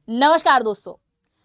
नमस्कार दोस्तों।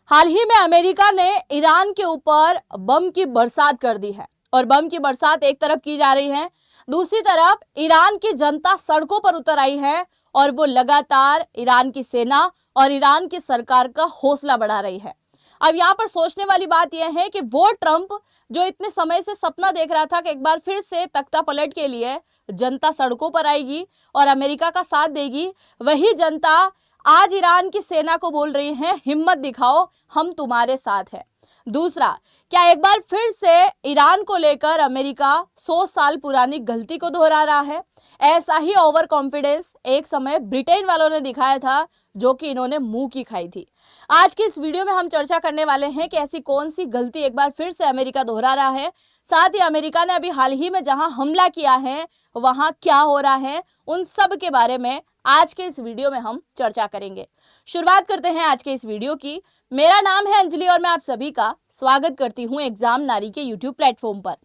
हाल ही में अमेरिका ने ईरान के ऊपर बम की बरसात कर दी है और बम की बरसात एक तरफ की जा रही है, दूसरी तरफ ईरान की जनता सड़कों पर उतर आई है और वो लगातार ईरान की सेना और ईरान की सरकार का हौसला बढ़ा रही है। अब यहाँ पर सोचने वाली बात यह है कि वो ट्रंप जो इतने समय से सपना देख रहा था कि एक बार फिर से तख्ता पलट के लिए जनता सड़कों पर आएगी और अमेरिका का साथ देगी, वही जनता आज ईरान की सेना को बोल रही है हिम्मत दिखाओ, हम तुम्हारे साथ हैं। दूसरा, क्या एक बार फिर से ईरान को लेकर अमेरिका 100 साल पुरानी गलती को दोहरा रहा है? ऐसा ही ओवर कॉन्फिडेंस एक समय ब्रिटेन वालों ने दिखाया था, जो कि इन्होंने मुंह की खाई थी। आज की इस वीडियो में हम चर्चा करने वाले हैं कि ऐसी कौन सी गलती एक बार फिर से अमेरिका दोहरा रहा है, साथ ही अमेरिका ने अभी हाल ही में जहां हमला किया है वहां क्या हो रहा है, उन सब के बारे में आज के इस वीडियो में हम चर्चा करेंगे। शुरुआत करते हैं आज के इस वीडियो की। मेरा नाम है अंजलि और मैं आप सभी का स्वागत करती हूं एग्जाम नारी के यूट्यूब प्लेटफॉर्म पर।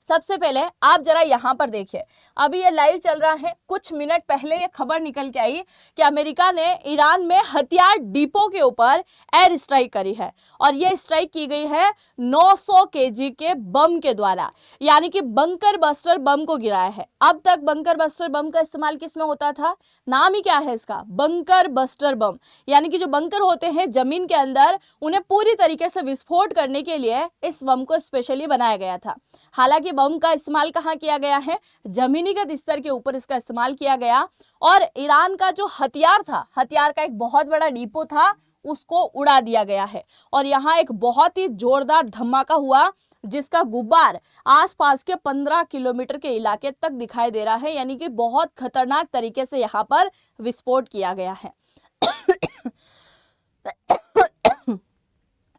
सबसे पहले आप जरा यहाँ पर देखिए, अभी ये लाइव चल रहा है। कुछ मिनट पहले ये खबर निकल के आई कि अमेरिका ने ईरान में हथियार डिपो के ऊपर एयर स्ट्राइक करी है और ये स्ट्राइक की गई है 900 केजी के बम के द्वारा, यानी कि बंकर बस्टर बम को गिराया है। अब तक बंकर बस्टर बम का इस्तेमाल किस में होता था? नाम ही क्या है इसका, बंकर बस्टर बम, यानी कि जो बंकर होते हैं जमीन के अंदर, उन्हें पूरी तरीके से विस्फोट करने के लिए इस बम को स्पेशली बनाया गया था। हालांकि बम का इस्तेमाल कहाँ किया गया है? जमीनीगत स्तर के ऊपर इसका इस्तेमाल किया गया और ईरान का जो हथियार था, हथियार का एक बहुत बड़ा डिपो था, उसको उड़ा दिया गया है और यहाँ एक बहुत ही जोरदार धमाका हुआ जिसका गुब्बार आसपास के 15 किलोमीटर के इलाके तक दिखाई दे रहा है, यानी कि बहुत खतरनाक तरीके से यहाँ पर विस्फोट किया गया है।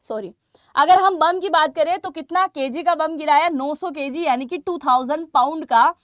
सॉरी। अगर हम बम की बात करें तो कितना केजी का बम गिराया? 900 केजी, यानी कि 2000 पाउंड का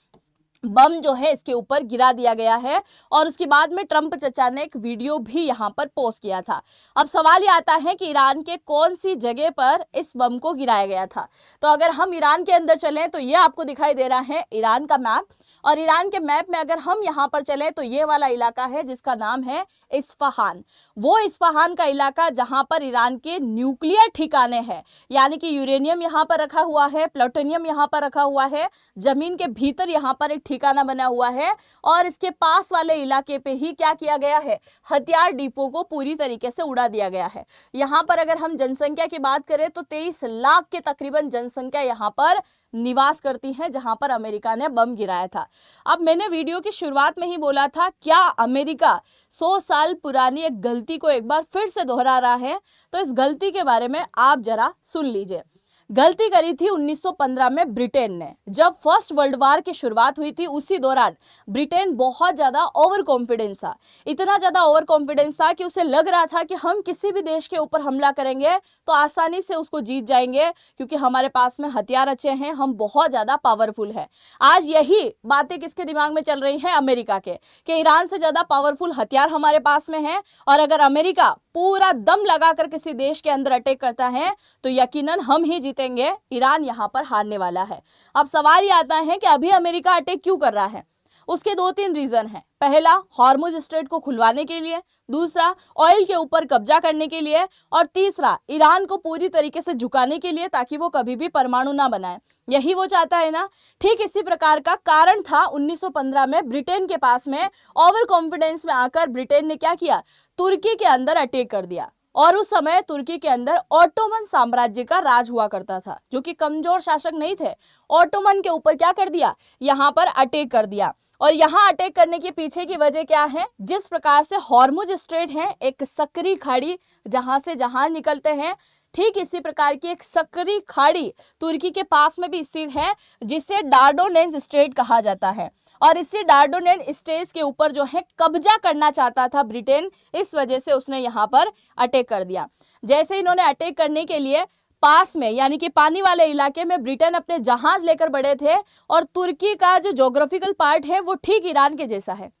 बम जो है इसके ऊपर गिरा दिया गया है और उसके बाद में ट्रंप चचा ने एक वीडियो भी यहाँ पर पोस्ट किया था। अब सवाल ये आता है कि ईरान के कौन सी जगह पर इस बम को गिराया गया था। तो अगर हम ईरान के अंदर चलें तो ये आपको दिखाई दे रहा है ईरान का मैप, और ईरान के मैप में अगर हम यहाँ पर चले तो ये वाला इलाका है जिसका नाम है इस्फहान। वो इस्फहान का इलाका जहाँ पर ईरान के न्यूक्लियर ठिकाने हैं, यानी कि यूरेनियम यहाँ पर रखा हुआ है, प्लूटोनियम यहाँ पर रखा हुआ है, जमीन के भीतर यहाँ पर एक ठिकाना बना हुआ है और इसके पास वाले इलाके पे ही क्या किया गया है? हथियार डिपो को पूरी तरीके से उड़ा दिया गया है। यहाँ पर अगर हम जनसंख्या की बात करें तो 23 लाख के तकरीबन जनसंख्या यहाँ पर निवास करती है जहां पर अमेरिका ने बम गिराया था। अब मैंने वीडियो की शुरुआत में ही बोला था, क्या अमेरिका 100 साल पुरानी एक गलती को एक बार फिर से दोहरा रहा है? तो इस गलती के बारे में आप जरा सुन लीजिए। गलती करी थी 1915 में ब्रिटेन ने, जब फर्स्ट वर्ल्ड वार की शुरुआत हुई थी। उसी दौरान ब्रिटेन बहुत ज्यादा ओवर कॉन्फिडेंस था, इतना ज्यादा ओवर कॉन्फिडेंस था कि उसे लग रहा था कि हम किसी भी देश के ऊपर हमला करेंगे तो आसानी से उसको जीत जाएंगे, क्योंकि हमारे पास में हथियार अच्छे हैं, हम बहुत ज्यादा पावरफुल है। आज यही बातें किसके दिमाग में चल रही हैं? अमेरिका के, कि ईरान से ज्यादा पावरफुल हथियार हमारे पास में है और अगर अमेरिका पूरा दम लगाकर किसी देश के अंदर अटैक करता है तो यकीनन हम ही जीतेंगे, ईरान यहां पर हारने वाला है। अब सवाल ये आता है कि अभी अमेरिका अटैक क्यों कर रहा है? उसके 2-3 रीजन हैं। पहला, हॉर्मुज स्ट्रेट को खुलवाने के लिए, दूसरा, ऑयल के ऊपर कब्जा करने के लिए, और तीसरा, ईरान को पूरी तरीके से झुकाने के लिए ताकि वो कभी भी परमाणु ना बनाए। यही वो चाहता है ना? ठीक इसी प्रकार का कारण था 1915 में ब्रिटेन के पास में। ओवर कॉन्फिडेंस में आकर ब्रिटेन ने क्या किया? तुर्की के अंदर अटैक कर दिया और उस समय तुर्की के अंदर ऑटोमन साम्राज्य का राज हुआ करता था, जो कि कमजोर शासक नहीं थे। ऑटोमन के ऊपर क्या कर दिया? यहाँ पर अटैक कर दिया। और यहाँ अटैक करने के पीछे की वजह क्या है? जिस प्रकार से हॉर्मुज स्ट्रेट है, एक सकरी खाड़ी जहां से जहाज निकलते हैं, ठीक इसी प्रकार की एक सकरी खाड़ी तुर्की के पास में भी स्थित है जिसे डार्डोनेंज स्ट्रेट कहा जाता है। और इसी डार्डोनेंज स्ट्रेट के ऊपर जो है कब्जा करना चाहता था ब्रिटेन, इस वजह से उसने यहाँ पर अटैक कर दिया। जैसे इन्होंने अटैक करने के लिए पास में, यानी कि पानी वाले इलाके में ब्रिटेन अपने जहाज लेकर बढ़े थे और तुर्की का जो ज्योग्राफिकल पार्ट है वो ठीक ईरान के जैसा है,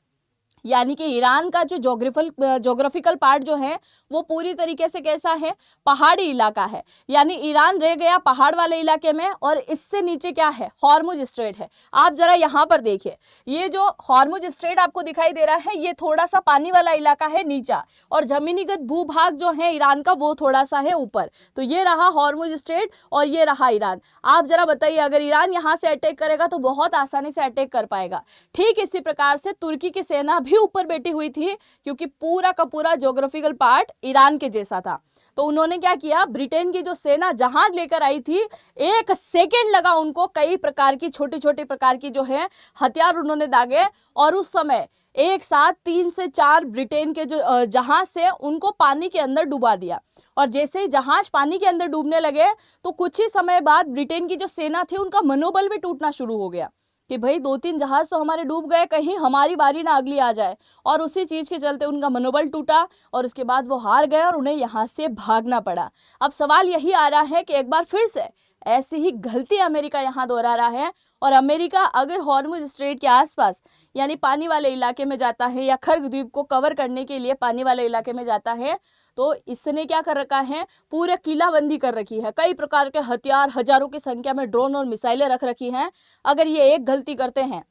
यानी कि ईरान का जो जोग्राफिकल पार्ट जो है वो पूरी तरीके से कैसा है, पहाड़ी इलाका है। यानी ईरान रह गया पहाड़ वाले इलाके में, और इससे नीचे क्या है, हॉर्मुज स्ट्रेट है। आप जरा यहाँ पर देखिए, ये जो हॉर्मुज स्ट्रेट आपको दिखाई दे रहा है, ये थोड़ा सा पानी वाला इलाका है नीचा, और जमीनीगत भूभाग जो है ईरान का वो थोड़ा सा है ऊपर। तो ये रहा हॉर्मुज स्ट्रेट और ये रहा ईरान। आप जरा बताइए, अगर ईरान यहाँ से अटैक करेगा तो बहुत आसानी से अटैक कर पाएगा। ठीक इसी प्रकार से तुर्की की सेना भी ऊपर बैठी हुई थी, क्योंकि पूरा का पूरा ज्योग्राफिकल पार्ट ईरान के जैसा था। तो उन्होंने क्या किया, ब्रिटेन की जो सेना जहाज लेकर आई थी, 1 सेकेंड लगा उनको, कई प्रकार की छोटी छोटी प्रकार की जो है हथियार उन्होंने दागे, और उस समय एक साथ 3 से 4 ब्रिटेन के जो जहाज से उनको पानी के अंदर डुबा दिया। और जैसे ही जहाज पानी के अंदर डूबने लगे तो कुछ ही समय बाद ब्रिटेन की जो सेना थी उनका मनोबल भी टूटना शुरू हो गया कि भाई 2-3 जहाज तो हमारे डूब गए, कहीं हमारी बारी ना अगली आ जाए। और उसी चीज के चलते उनका मनोबल टूटा और उसके बाद वो हार गए और उन्हें यहाँ से भागना पड़ा। अब सवाल यही आ रहा है कि एक बार फिर से ऐसी ही गलती अमेरिका यहाँ दोहरा रहा है, और अमेरिका अगर हॉर्मुज स्ट्रेट के आसपास यानी पानी वाले इलाके में जाता है या खर्ग द्वीप को कवर करने के लिए पानी वाले इलाके में जाता है, तो इसने क्या कर रखा है, पूरे किलाबंदी कर रखी है, कई प्रकार के हथियार, हजारों की संख्या में ड्रोन और मिसाइलें रख रखी हैं। अगर ये एक गलती करते हैं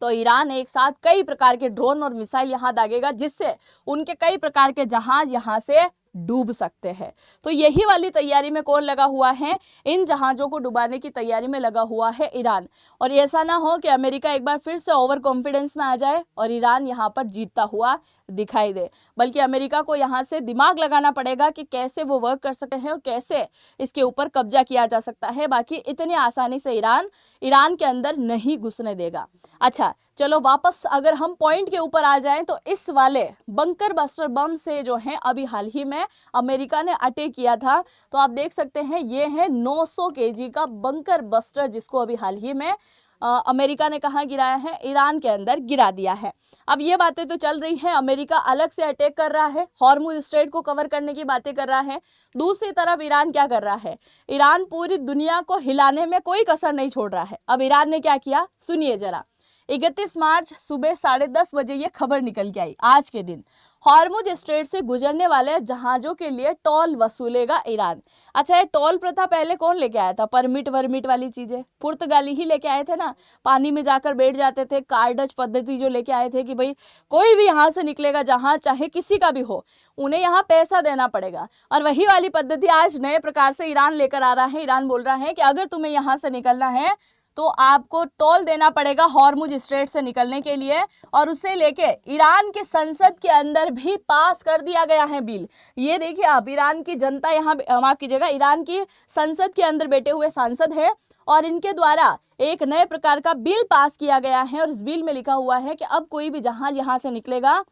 तो ईरान एक साथ कई प्रकार के ड्रोन और मिसाइल यहाँ दागेगा, जिससे उनके कई प्रकार के जहाज यहाँ से डूब सकते हैं। तो यही वाली तैयारी में कौन लगा हुआ है, इन जहाजों को डुबाने की तैयारी में लगा हुआ है ईरान। और ऐसा ना हो कि अमेरिका एक बार फिर से ओवर कॉन्फिडेंस में आ जाए और ईरान यहाँ पर जीतता हुआ दिखाई दे, बल्कि अमेरिका को यहाँ से दिमाग लगाना पड़ेगा कि कैसे वो वर्क कर सकते हैं और कैसे इसके ऊपर कब्जा किया जा सकता है। बाकी इतनी आसानी से ईरान के अंदर नहीं घुसने देगा। अच्छा चलो वापस अगर हम पॉइंट के ऊपर आ जाएं, तो इस वाले बंकर बस्टर बम से जो है अभी हाल ही में अमेरिका ने अटैक किया था, तो आप देख सकते हैं ये है 900 केजी का बंकर बस्टर, जिसको अभी हाल ही में अमेरिका ने कहाँ गिराया है, ईरान के अंदर गिरा दिया है। अब ये बातें तो चल रही हैं, अमेरिका अलग से अटैक कर रहा है, हॉर्मुज स्ट्रेट को कवर करने की बातें कर रहा है। दूसरी तरफ ईरान क्या कर रहा है, ईरान पूरी दुनिया को हिलाने में कोई कसर नहीं छोड़ रहा है। अब ईरान ने क्या किया, सुनिए जरा। 31 मार्च सुबह 10:30 बजे ये खबर निकल के आई आज के दिन, हॉर्मुज स्ट्रेट से गुजरने वाले जहाजों के लिए टोल वसूलेगा ईरान। अच्छा, ये टोल प्रथा पहले कौन लेके आया था, परमिट वर्मिट वाली चीजें पुर्तगाली ही लेके आए थे ना, पानी में जाकर बैठ जाते थे। कार्डज पद्धति जो लेके आए थे कि भाई कोई भी यहाँ से निकलेगा जहाज, चाहे किसी का भी हो, उन्हें यहाँ पैसा देना पड़ेगा। और वही वाली पद्धति आज नए प्रकार से ईरान लेकर आ रहा है। ईरान बोल रहा है कि अगर तुम्हें यहाँ से निकलना है तो आपको टोल देना पड़ेगा हॉर्मुज स्ट्रेट से निकलने के लिए। और उसे लेके ईरान के संसद के अंदर भी पास कर दिया गया है बिल। ये देखिए आप, ईरान की जनता यहाँ, माफ कीजिएगा, ईरान की संसद के अंदर बैठे हुए सांसद है और इनके द्वारा एक नए प्रकार का बिल पास किया गया है। और इस बिल में लिखा हुआ है कि अब कोई भी जहाज यहाँ से निकलेगा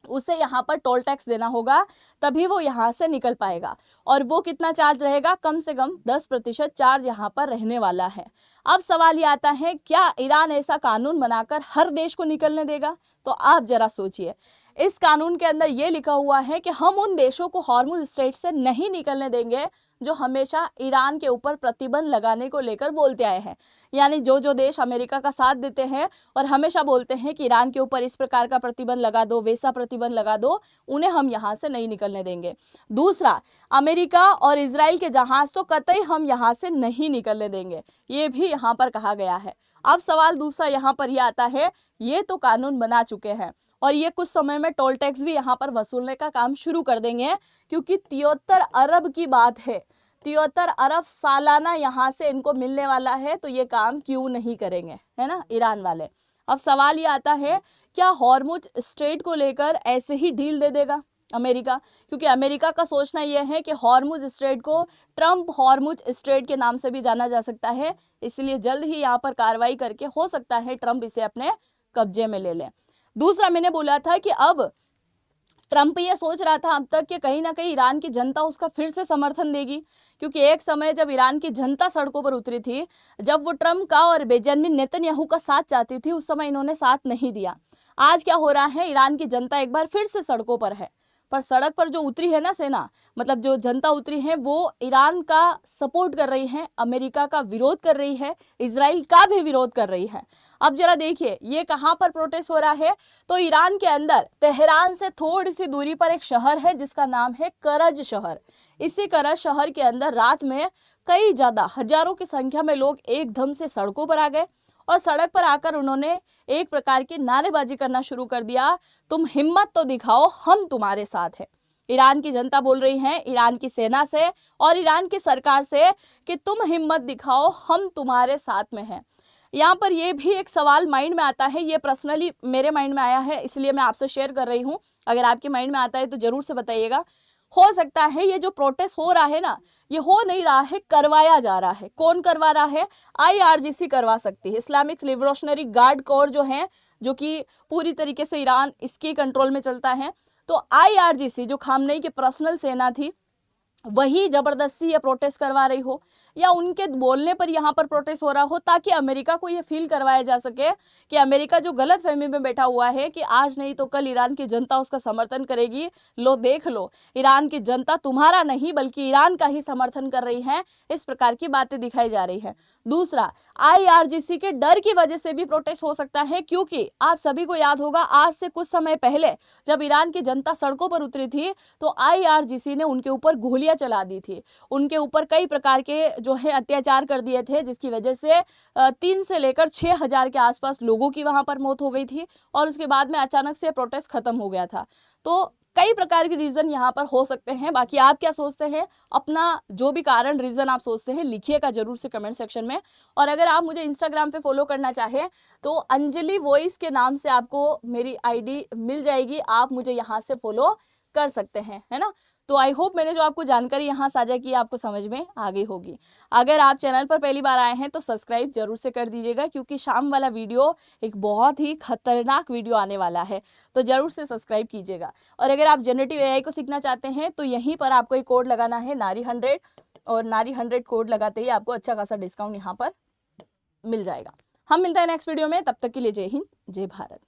उसे यहाँ पर टोल टैक्स देना होगा, तभी वो यहाँ से निकल पाएगा। और वो कितना चार्ज रहेगा, कम से कम 10% चार्ज यहाँ पर रहने वाला है। अब सवाल ये आता है, क्या ईरान ऐसा कानून बनाकर हर देश को निकलने देगा? तो आप जरा सोचिए, इस कानून के अंदर ये लिखा हुआ है कि हम उन देशों को हॉर्मुज स्ट्रेट से नहीं निकलने देंगे जो हमेशा ईरान के ऊपर प्रतिबंध लगाने को लेकर बोलते आए हैं। यानी जो देश अमेरिका का साथ देते हैं और हमेशा बोलते हैं कि ईरान के ऊपर इस प्रकार का प्रतिबंध लगा दो, वैसा प्रतिबंध लगा दो, उन्हें हम यहाँ से नहीं निकलने देंगे। दूसरा, अमेरिका और इजराइल के जहाज तो कतई हम यहाँ से नहीं निकलने देंगे, ये भी यहाँ पर कहा गया है। अब सवाल दूसरा यहाँ पर यह आता है, ये तो कानून बना चुके हैं और ये कुछ समय में टोल टैक्स भी यहाँ पर वसूलने का काम शुरू कर देंगे, क्योंकि 73 अरब की बात है, 73 अरब सालाना यहाँ से इनको मिलने वाला है। तो ये काम क्यों नहीं करेंगे, है ना, ईरान वाले। अब सवाल ये आता है, क्या हॉर्मुज स्ट्रेट को लेकर ऐसे ही डील दे देगा अमेरिका? क्योंकि अमेरिका का सोचना यह है कि हॉर्मुज स्ट्रेट को ट्रम्प हॉर्मुज स्ट्रेट के नाम से भी जाना जा सकता है, इसलिए जल्द ही यहाँ पर कार्रवाई करके हो सकता है ट्रम्प इसे अपने कब्जे में ले लें। दूसरा, मैंने बोला था कि अब ट्रम्प ये सोच रहा था अब तक कि कहीं ना कहीं ईरान की जनता उसका फिर से समर्थन देगी, क्योंकि एक समय जब ईरान की जनता सड़कों पर उतरी थी, जब वो ट्रम्प का और बेंजामिन नेतन्याहू का साथ चाहती थी, उस समय इन्होंने साथ नहीं दिया। आज क्या हो रहा है, ईरान की जनता एक बार फिर से सड़कों पर है पर सड़क पर जो उतरी है ना सेना, मतलब जो जनता उतरी है, वो ईरान का सपोर्ट कर रही है, अमेरिका का विरोध कर रही है, इजराइल का भी विरोध कर रही है। अब जरा देखिए ये कहाँ पर प्रोटेस्ट हो रहा है, तो ईरान के अंदर तेहरान से थोड़ी सी दूरी पर एक शहर है जिसका नाम है करज शहर। इसी करज शहर के अंदर रात में कई ज्यादा हजारों की संख्या में लोग एकदम से सड़कों पर आ गए और सड़क पर आकर उन्होंने एक प्रकार की नारेबाजी करना शुरू कर दिया, तुम हिम्मत तो दिखाओ, हम तुम्हारे साथ हैं। ईरान की जनता बोल रही है ईरान की सेना से और ईरान की सरकार से कि तुम हिम्मत दिखाओ, हम तुम्हारे साथ में हैं। यहाँ पर ये भी एक सवाल माइंड में आता है, ये पर्सनली मेरे माइंड में आया है इसलिए मैं आपसे शेयर कर रही हूँ, अगर आपके माइंड में आता है तो जरूर से बताइएगा। हो सकता है ये जो प्रोटेस्ट हो रहा है ना, ये हो नहीं रहा है, करवाया जा रहा है। कौन करवा रहा है? IRGC करवा सकती है, इस्लामिक रिवोल्यूशनरी गार्ड कोर जो है, जो कि पूरी तरीके से ईरान इसके कंट्रोल में चलता है। तो IRGC जो खामनेई की पर्सनल सेना थी, वही जबरदस्ती ये प्रोटेस्ट करवा रही हो या उनके बोलने पर यहाँ पर प्रोटेस्ट हो रहा हो, ताकि अमेरिका को ये फील करवाया जा सके कि अमेरिका जो गलत फहमी में बैठा हुआ है कि आज नहीं तो कल ईरान की जनता उसका समर्थन करेगी, लो देख लो ईरान की जनता तुम्हारा नहीं बल्कि ईरान का ही समर्थन कर रही है, इस प्रकार की बातें दिखाई जा रही है। दूसरा, IRGC के डर की वजह से भी प्रोटेस्ट हो सकता है, क्योंकि आप सभी को याद होगा आज से कुछ समय पहले जब ईरान की जनता सड़कों पर उतरी थी तो IRGC ने उनके ऊपर गोलियां चला दी थी, उनके ऊपर कई प्रकार के जो है अत्याचार कर दिए थे, जिसकी वजह से 3 से लेकर 6,000 के आसपास लोगों की वहां पर मौत हो गई थी और उसके बाद में अचानक से प्रोटेस्ट खत्म हो गया था। तो कई प्रकार के रीजन यहाँ पर हो सकते हैं। बाकी आप क्या सोचते हैं, अपना जो भी कारण रीजन आप सोचते हैं लिखिएगा जरूर से कमेंट सेक्शन में। और अगर आप मुझे इंस्टाग्राम पे फॉलो करना चाहें तो अंजलि वॉइस के नाम से आपको मेरी ID मिल जाएगी, आप मुझे यहाँ से फॉलो कर सकते हैं, है ना। तो आई होप मैंने जो आपको जानकारी यहाँ साझा की आपको समझ में आ गई होगी। अगर आप चैनल पर पहली बार आए हैं तो सब्सक्राइब जरूर से कर दीजिएगा, क्योंकि शाम वाला वीडियो एक बहुत ही खतरनाक वीडियो आने वाला है, तो जरूर से सब्सक्राइब कीजिएगा। और अगर आप जनरेटिव AI को सीखना चाहते हैं तो यहीं पर आपको एक कोड लगाना है नारी100, और नारी100 कोड लगाते ही आपको अच्छा खासा डिस्काउंट यहाँ पर मिल जाएगा। हम मिलते हैं नेक्स्ट वीडियो में, तब तक के लिए जय हिंद जय भारत।